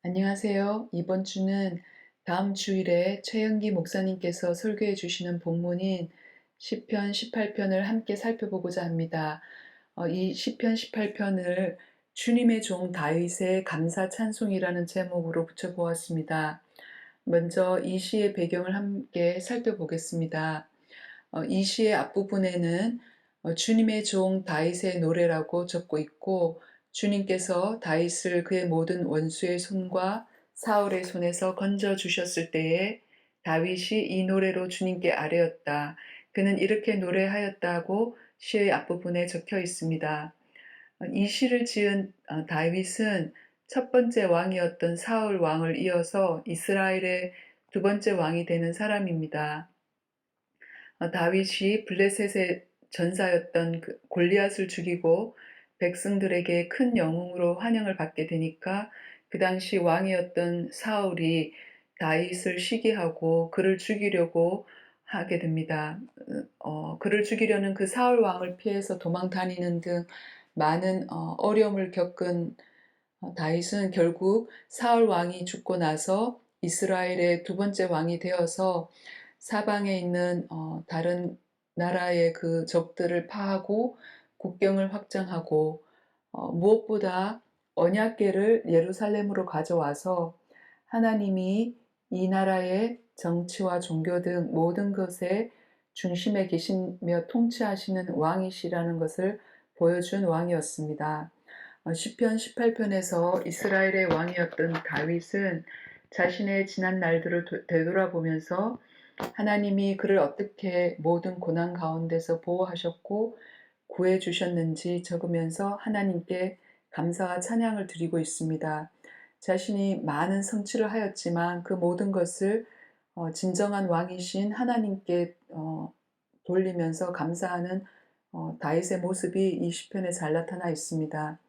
안녕하세요. 이번 주는 다음 주일에 최영기 목사님께서 설교해 주시는 본문인 시편 18편을 함께 살펴보고자 합니다. 이 시편 18편을 주님의 종 다윗의 감사 찬송이라는 제목으로 붙여보았습니다. 먼저 이 시의 배경을 함께 살펴보겠습니다. 이 시의 앞부분에는 주님의 종 다윗의 노래라고 적고 있고, 주님께서 다윗을 그의 모든 원수의 손과 사울의 손에서 건져 주셨을 때에 다윗이 이 노래로 주님께 아뢰었다. 그는 이렇게 노래하였다고 시의 앞부분에 적혀 있습니다. 이 시를 지은 다윗은 첫 번째 왕이었던 사울 왕을 이어서 이스라엘의 두 번째 왕이 되는 사람입니다. 다윗이 블레셋의 전사였던 골리앗을 죽이고 백성들에게 큰 영웅으로 환영을 받게 되니까 그 당시 왕이었던 사울이 다윗을 시기하고 그를 죽이려고 하게 됩니다. 그를 죽이려는 그 사울 왕을 피해서 도망 다니는 등 많은 어려움을 겪은 다윗은 결국 사울 왕이 죽고 나서 이스라엘의 두 번째 왕이 되어서 사방에 있는 다른 나라의 그 적들을 파하고 국경을 확장하고 무엇보다 언약궤를 예루살렘으로 가져와서 하나님이 이 나라의 정치와 종교 등 모든 것의 중심에 계시며 통치하시는 왕이시라는 것을 보여준 왕이었습니다. 시편 18편에서 이스라엘의 왕이었던 다윗은 자신의 지난 날들을 되돌아보면서 하나님이 그를 어떻게 모든 고난 가운데서 보호하셨고 구해주셨는지 적으면서 하나님께 감사와 찬양을 드리고 있습니다. 자신이 많은 성취를 하였지만 그 모든 것을 진정한 왕이신 하나님께 돌리면서 감사하는 다윗의 모습이 이 시편에 잘 나타나 있습니다.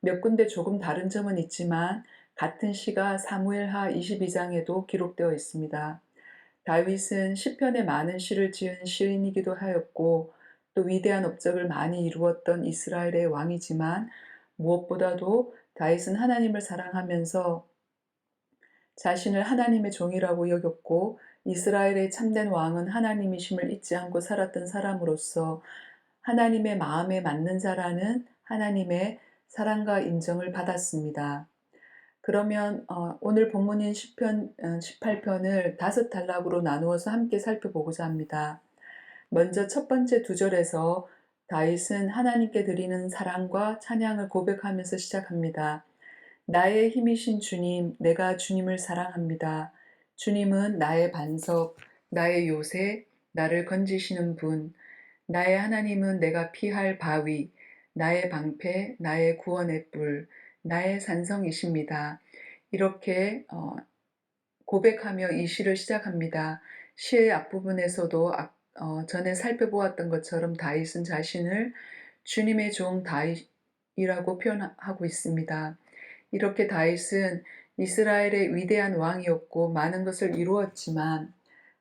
몇 군데 조금 다른 점은 있지만 같은 시가 사무엘하 22장에도 기록되어 있습니다. 다윗은 시편에 많은 시를 지은 시인이기도 하였고 또 위대한 업적을 많이 이루었던 이스라엘의 왕이지만 무엇보다도 다윗은 하나님을 사랑하면서 자신을 하나님의 종이라고 여겼고 이스라엘의 참된 왕은 하나님이심을 잊지 않고 살았던 사람으로서 하나님의 마음에 맞는 자라는 하나님의 사랑과 인정을 받았습니다. 그러면 오늘 본문인 시편 18편을 5단락으로 나누어서 함께 살펴보고자 합니다. 먼저 첫 번째 두 절에서 다윗은 하나님께 드리는 사랑과 찬양을 고백하면서 시작합니다. 나의 힘이신 주님, 내가 주님을 사랑합니다. 주님은 나의 반석, 나의 요새, 나를 건지시는 분. 나의 하나님은 내가 피할 바위, 나의 방패, 나의 구원의 뿔, 나의 산성이십니다. 이렇게 고백하며 이 시를 시작합니다. 시의 앞부분에서도 전에 살펴보았던 것처럼 다윗은 자신을 주님의 종 다윗이라고 표현하고 있습니다. 이렇게 다윗은 이스라엘의 위대한 왕이었고 많은 것을 이루었지만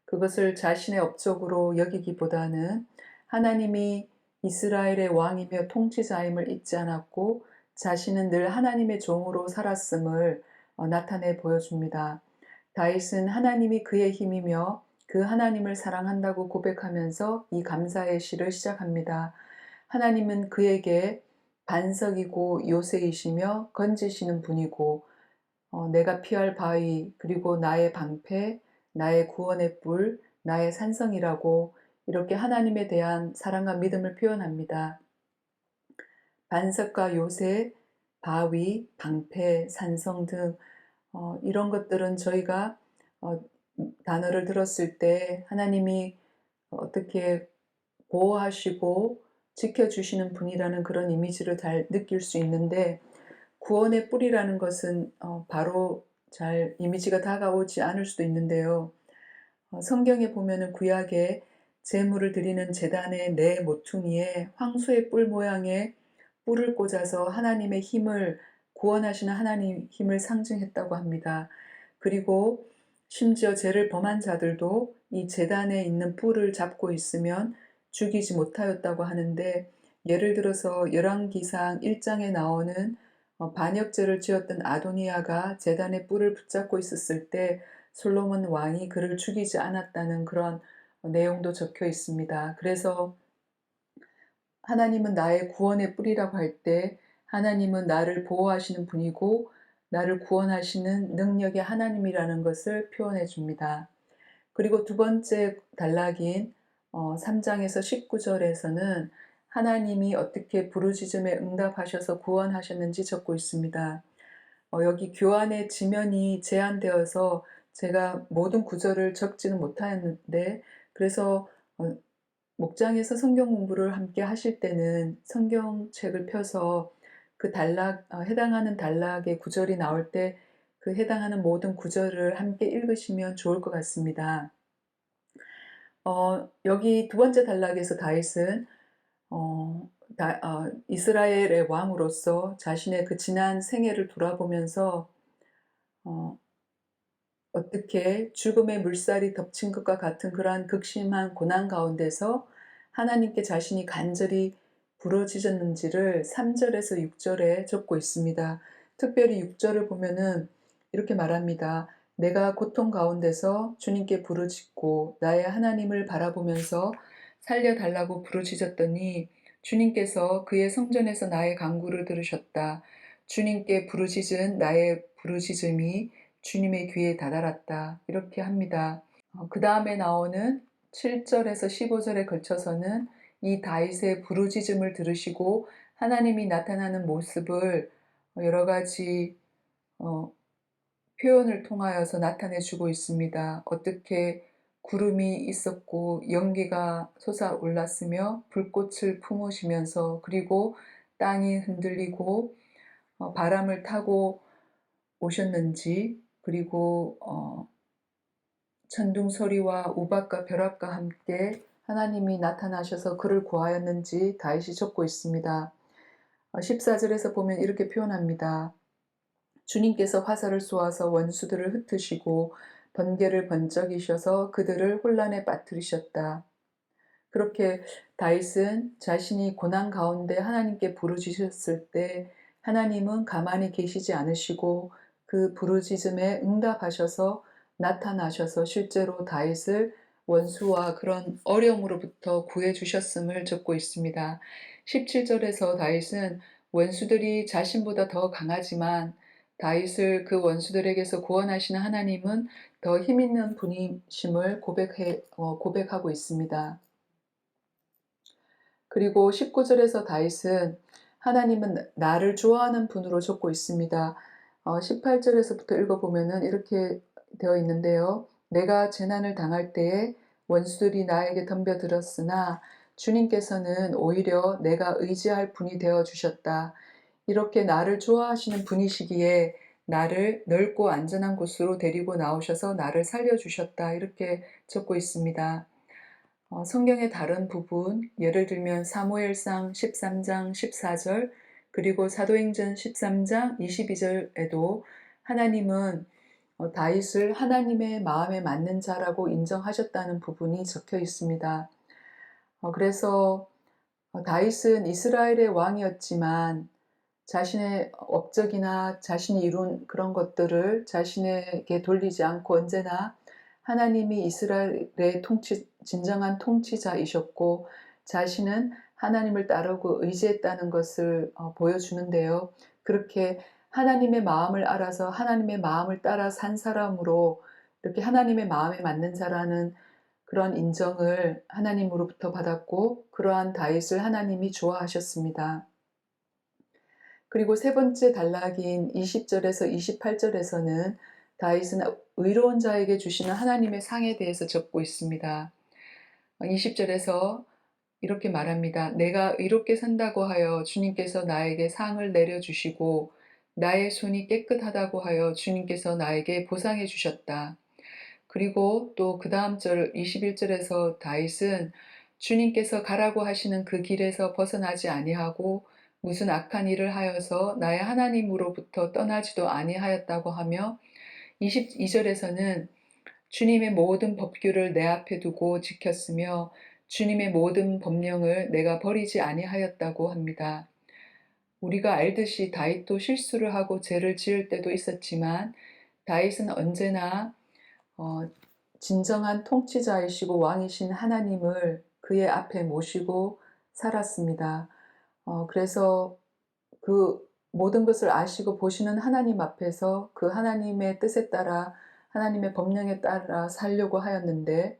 그것을 자신의 업적으로 여기기보다는 하나님이 이스라엘의 왕이며 통치자임을 잊지 않았고 자신은 늘 하나님의 종으로 살았음을 나타내 보여줍니다. 다윗은 하나님이 그의 힘이며 그 하나님을 사랑한다고 고백하면서 이 감사의 시를 시작합니다. 하나님은 그에게 반석이고 요새이시며 건지시는 분이고 내가 피할 바위 그리고 나의 방패 나의 구원의 뿔 나의 산성이라고 이렇게 하나님에 대한 사랑과 믿음을 표현합니다. 반석과 요새, 바위, 방패, 산성 등 이런 것들은 저희가 단어를 들었을 때 하나님이 어떻게 보호하시고 지켜주시는 분이라는 그런 이미지를 잘 느낄 수 있는데 구원의 뿌리라는 것은 바로 잘 이미지가 다가오지 않을 수도 있는데요. 성경에 보면은 구약에 제물을 드리는 제단의 네 모퉁이에 황소의 뿔 모양의 뿔을 꽂아서 하나님의 힘을 구원하시는 하나님 힘을 상징했다고 합니다. 그리고 심지어 죄를 범한 자들도 이 제단에 있는 뿔을 잡고 있으면 죽이지 못하였다고 하는데 예를 들어서 열왕기상 1장에 나오는 반역죄를 지었던 아도니아가 제단의 뿔을 붙잡고 있었을 때 솔로몬 왕이 그를 죽이지 않았다는 그런 내용도 적혀 있습니다. 그래서 하나님은 나의 구원의 뿔이라고 할 때 하나님은 나를 보호하시는 분이고 나를 구원하시는 능력의 하나님이라는 것을 표현해 줍니다. 그리고 두 번째 단락인 3장에서 19절에서는 하나님이 어떻게 부르짖음에 응답하셔서 구원하셨는지 적고 있습니다. 여기 교환의 지면이 제한되어서 제가 모든 구절을 적지는 못하였는데, 그래서 목장에서 성경 공부를 함께 하실 때는 성경책을 펴서 그 단락, 해당하는 단락의 구절이 나올 때 그 해당하는 모든 구절을 함께 읽으시면 좋을 것 같습니다. 여기 두 번째 단락에서 다윗은 이스라엘의 왕으로서 자신의 그 지난 생애를 돌아보면서 어, 어떻게 죽음의 물살이 덮친 것과 같은 그러한 극심한 고난 가운데서 하나님께 자신이 간절히 부르짖었는지를 3절에서 6절에 적고 있습니다. 특별히 6절을 보면은 이렇게 말합니다. 내가 고통 가운데서 주님께 부르짖고 나의 하나님을 바라보면서 살려달라고 부르짖었더니 주님께서 그의 성전에서 나의 간구를 들으셨다. 주님께 부르짖은 나의 부르짖음이 주님의 귀에 다다랐다. 이렇게 합니다. 그 다음에 나오는 7절에서 15절에 걸쳐서는 이 다윗의 부르짖음을 들으시고 하나님이 나타나는 모습을 여러 가지 표현을 통하여서 나타내 주고 있습니다. 어떻게 구름이 있었고 연기가 솟아올랐으며 불꽃을 품으시면서, 그리고 땅이 흔들리고 바람을 타고 오셨는지, 그리고 천둥 소리와 우박과 벼락과 함께 하나님이 나타나셔서 그를 구하였는지 다윗이 적고 있습니다. 14절에서 보면 이렇게 표현합니다. 주님께서 화살을 쏘아서 원수들을 흩으시고 번개를 번쩍이셔서 그들을 혼란에 빠뜨리셨다. 그렇게 다윗은 자신이 고난 가운데 하나님께 부르짖었을 때 하나님은 가만히 계시지 않으시고 그 부르짖음에 응답하셔서 나타나셔서 실제로 다윗을 원수와 그런 어려움으로부터 구해 주셨음을 적고 있습니다. 17절에서 다윗은 원수들이 자신보다 더 강하지만 다윗을 그 원수들에게서 구원하시는 하나님은 더 힘있는 분이심을 고백하고 있습니다. 그리고 19절에서 다윗은 하나님은 나를 좋아하는 분으로 적고 있습니다. 18절에서부터 읽어보면 이렇게 되어 있는데요. 내가 재난을 당할 때에 원수들이 나에게 덤벼들었으나 주님께서는 오히려 내가 의지할 분이 되어 주셨다. 이렇게 나를 좋아하시는 분이시기에 나를 넓고 안전한 곳으로 데리고 나오셔서 나를 살려주셨다. 이렇게 적고 있습니다. 성경의 다른 부분, 예를 들면 사무엘상 13장 14절, 그리고 사도행전 13장 22절에도 하나님은 다윗을 하나님의 마음에 맞는 자라고 인정하셨다는 부분이 적혀 있습니다. 그래서 다윗은 이스라엘의 왕이었지만 자신의 업적이나 자신이 이룬 그런 것들을 자신에게 돌리지 않고 언제나 하나님이 이스라엘의 진정한 통치자이셨고 자신은 하나님을 따르고 의지했다는 것을 보여주는데요. 그렇게 하나님의 마음을 알아서 하나님의 마음을 따라 산 사람으로 이렇게 하나님의 마음에 맞는 자라는 그런 인정을 하나님으로부터 받았고 그러한 다윗을 하나님이 좋아하셨습니다. 그리고 세 번째 단락인 20절에서 28절에서는 다윗은 의로운 자에게 주시는 하나님의 상에 대해서 적고 있습니다. 20절에서 이렇게 말합니다. 내가 의롭게 산다고 하여 주님께서 나에게 상을 내려주시고 나의 손이 깨끗하다고 하여 주님께서 나에게 보상해 주셨다. 그리고 또 그 다음 절 21절에서 다윗은 주님께서 가라고 하시는 그 길에서 벗어나지 아니하고 무슨 악한 일을 하여서 나의 하나님으로부터 떠나지도 아니하였다고 하며 22절에서는 주님의 모든 법규를 내 앞에 두고 지켰으며 주님의 모든 법령을 내가 버리지 아니하였다고 합니다. 우리가 알듯이 다윗도 실수를 하고 죄를 지을 때도 있었지만 다윗은 언제나 어, 진정한 통치자이시고 왕이신 하나님을 그의 앞에 모시고 살았습니다. 그래서 그 모든 것을 아시고 보시는 하나님 앞에서 그 하나님의 뜻에 따라 하나님의 법령에 따라 살려고 하였는데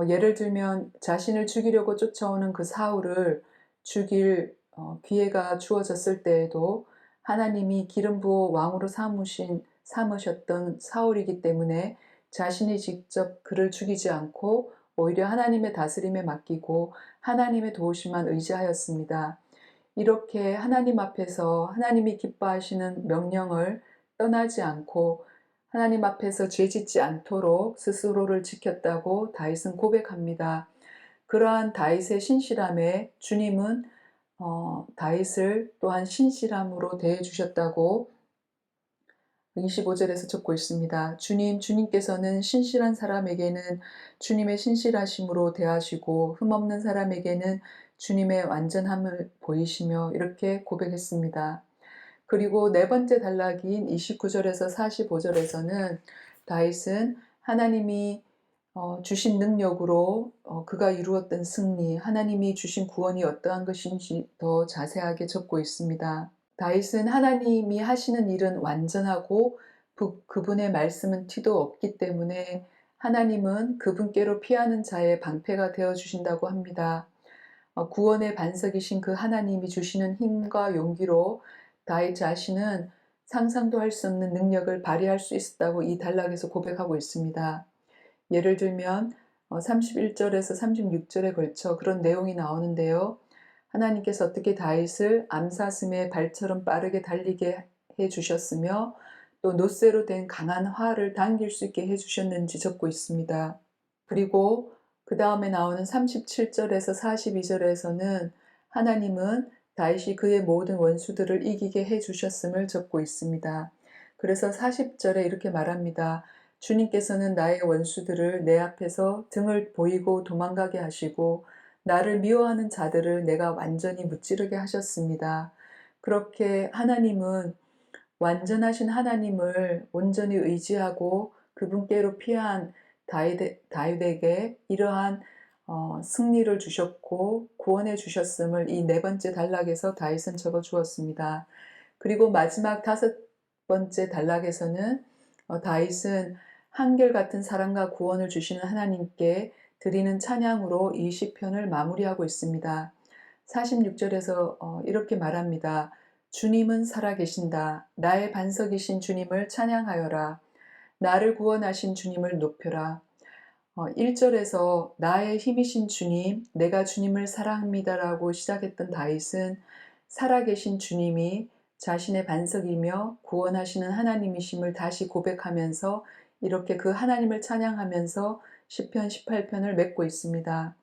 예를 들면 자신을 죽이려고 쫓아오는 그 사울을 죽일 기회가 주어졌을 때에도 하나님이 기름 부어 왕으로 삼으셨던 사울이기 때문에 자신이 직접 그를 죽이지 않고 오히려 하나님의 다스림에 맡기고 하나님의 도우심만 의지하였습니다. 이렇게 하나님 앞에서 하나님이 기뻐하시는 명령을 떠나지 않고 하나님 앞에서 죄짓지 않도록 스스로를 지켰다고 다윗은 고백합니다. 그러한 다윗의 신실함에 주님은 다윗을 또한 신실함으로 대해 주셨다고 25절에서 적고 있습니다. 주님께서는 신실한 사람에게는 주님의 신실하심으로 대하시고 흠없는 사람에게는 주님의 완전함을 보이시며 이렇게 고백했습니다. 그리고 네 번째 단락인 29절에서 45절에서는 다윗은 하나님이 주신 능력으로 그가 이루었던 승리, 하나님이 주신 구원이 어떠한 것인지 더 자세하게 적고 있습니다. 다윗은 하나님이 하시는 일은 완전하고 그분의 말씀은 티도 없기 때문에 하나님은 그분께로 피하는 자의 방패가 되어 주신다고 합니다. 구원의 반석이신 그 하나님이 주시는 힘과 용기로 다윗 자신은 상상도 할 수 없는 능력을 발휘할 수 있었다고 이 단락에서 고백하고 있습니다. 예를 들면 31절에서 36절에 걸쳐 그런 내용이 나오는데요. 하나님께서 어떻게 다윗을 암사슴의 발처럼 빠르게 달리게 해주셨으며 또 놋새로 된 강한 활을 당길 수 있게 해주셨는지 적고 있습니다. 그리고 그 다음에 나오는 37절에서 42절에서는 하나님은 다윗이 그의 모든 원수들을 이기게 해주셨음을 적고 있습니다. 그래서 40절에 이렇게 말합니다. 주님께서는 나의 원수들을 내 앞에서 등을 보이고 도망가게 하시고 나를 미워하는 자들을 내가 완전히 무찌르게 하셨습니다. 그렇게 하나님은 완전하신 하나님을 온전히 의지하고 그분께로 피한 다윗에게 이러한 승리를 주셨고 구원해 주셨음을 이 네 번째 단락에서 다윗은 적어 주었습니다. 그리고 마지막 다섯 번째 단락에서는 다윗은 한결같은 사랑과 구원을 주시는 하나님께 드리는 찬양으로 이 시편을 마무리하고 있습니다. 46절에서 이렇게 말합니다. 주님은 살아계신다. 나의 반석이신 주님을 찬양하여라. 나를 구원하신 주님을 높여라. 1절에서 나의 힘이신 주님, 내가 주님을 사랑합니다라고 시작했던 다윗은 살아계신 주님이 자신의 반석이며 구원하시는 하나님이심을 다시 고백하면서 이렇게 그 하나님을 찬양하면서 시편 18편을 맺고 있습니다.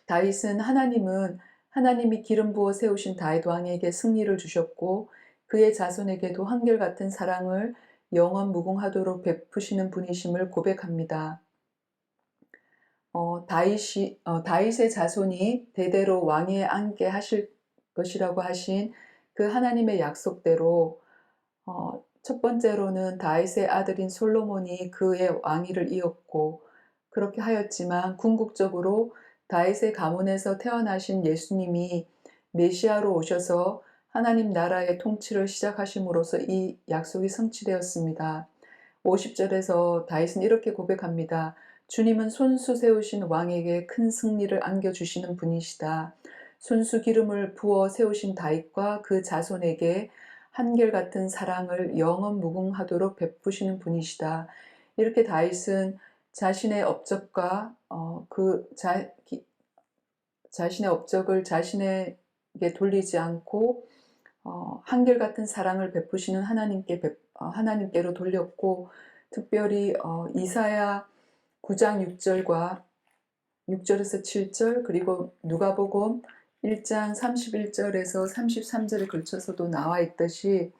다윗은 하나님이 기름 부어 세우신 다윗 왕에게 승리를 주셨고 그의 자손에게도 한결같은 사랑을 영원 무궁하도록 베푸시는 분이심을 고백합니다. 다윗의 자손이 대대로 왕위에 앉게 하실 것이라고 하신 그 하나님의 약속대로 첫 번째로는 다윗의 아들인 솔로몬이 그의 왕위를 이었고 그렇게 하였지만 궁극적으로 다윗의 가문에서 태어나신 예수님이 메시아로 오셔서 하나님 나라의 통치를 시작하심으로써 이 약속이 성취되었습니다. 50절에서 다윗은 이렇게 고백합니다. 주님은 손수 세우신 왕에게 큰 승리를 안겨주시는 분이시다. 손수 기름을 부어 세우신 다윗과 그 자손에게 한결같은 사랑을 영원 무궁하도록 베푸시는 분이시다. 이렇게 다윗은 자신의 업적과 자신의 업적을 자신에게 돌리지 않고 한결같은 사랑을 베푸시는 하나님께로 돌렸고 특별히 이사야 9장 6절과 6절에서 7절 그리고 누가복음 1장 31절에서 33절에 걸쳐서도 나와 있듯이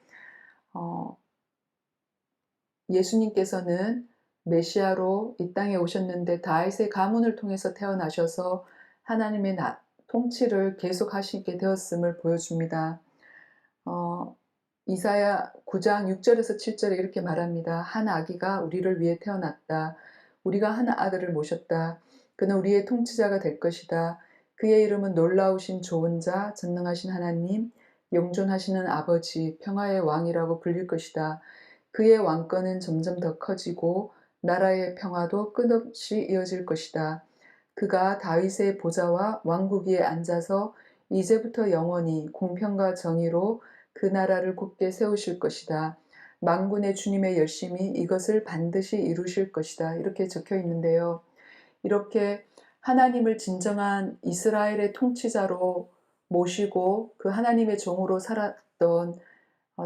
예수님께서는 메시아로 이 땅에 오셨는데 다윗의 가문을 통해서 태어나셔서 하나님의 통치를 계속하시게 되었음을 보여줍니다. 어, 이사야 9장 6절에서 7절에 이렇게 말합니다. 한 아기가 우리를 위해 태어났다. 우리가 한 아들을 모셨다. 그는 우리의 통치자가 될 것이다. 그의 이름은 놀라우신 좋은 자, 전능하신 하나님, 영존하시는 아버지, 평화의 왕이라고 불릴 것이다. 그의 왕권은 점점 더 커지고 나라의 평화도 끝없이 이어질 것이다. 그가 다윗의 보좌와 왕국 위에 앉아서 이제부터 영원히 공평과 정의로 그 나라를 굳게 세우실 것이다. 만군의 주님의 열심히 이것을 반드시 이루실 것이다. 이렇게 적혀 있는데요. 이렇게 하나님을 진정한 이스라엘의 통치자로 모시고 그 하나님의 종으로 살았던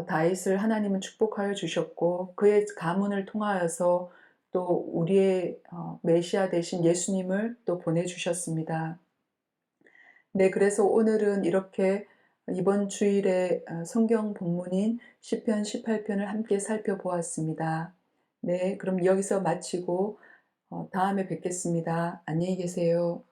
다윗을 하나님은 축복하여 주셨고 그의 가문을 통하여서 또 우리의 메시아 되신 예수님을 또 보내주셨습니다. 네, 그래서 오늘은 이렇게 이번 주일에 성경 본문인 시편 18편을 함께 살펴보았습니다. 네, 그럼 여기서 마치고 다음에 뵙겠습니다. 안녕히 계세요.